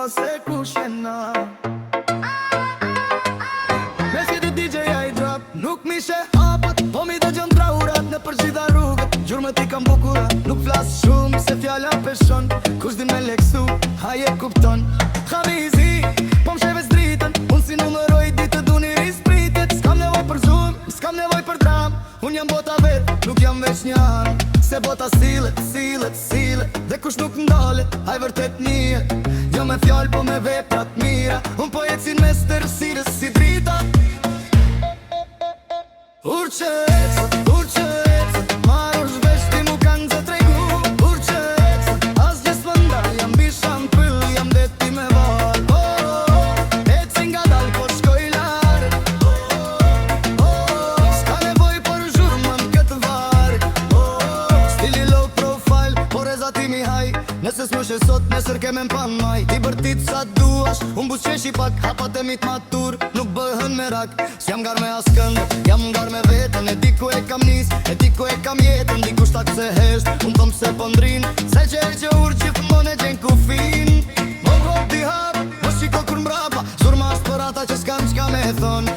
se ku shena. Me fjeti DJ-ja i drap, nuk mi she hapat, po mi dhe gjën traurat në përgjitha rrugët. Gjurme ti kam bukura, nuk flas shumë se fjalla peshon. Kush din me leksu, haje kupton. Khamizi, po m'sheve s'dritën, unë si numëroj ditë duni rispritit. S'kam nevoj për zoom, s'kam nevoj për dram. Unë jam bota vet, nuk jam veç një anë. Se bota silet, silet, silet, dhe kush nuk ndalet, haj vërtet nije. Jo me fjall, po me veprat mira. Unë po jecin me stërësirës si drita. Urqe ecë, marrë zhvesh ti mu kanë zë tregu. Urqe ecë, as gjes vënda, jam bishan pëll, jam deti me val. Ecin nga dal, po shkoj larë. S'ka nevoj për zhurmën këtë varë. Stili low profile, po rezati mi haj. Nëse s'mëshe sot, nesër keme m'pan maj. Ti bërtit sa duash, unë busqeshi pak. Hapat e mit matur, nuk bëhën me rak. S'jam gar me askën, jam gar me vetën. E di ku e kam nis, e di ku e kam jetën. Di ku shtak se hesht, unë tëm se pëndrin. Se që e që urë gjithmon e gjen kufin. Mo vop t'i hap, mo shiko kur mbrapa. Zurma është për ata që s'kan qka me thon.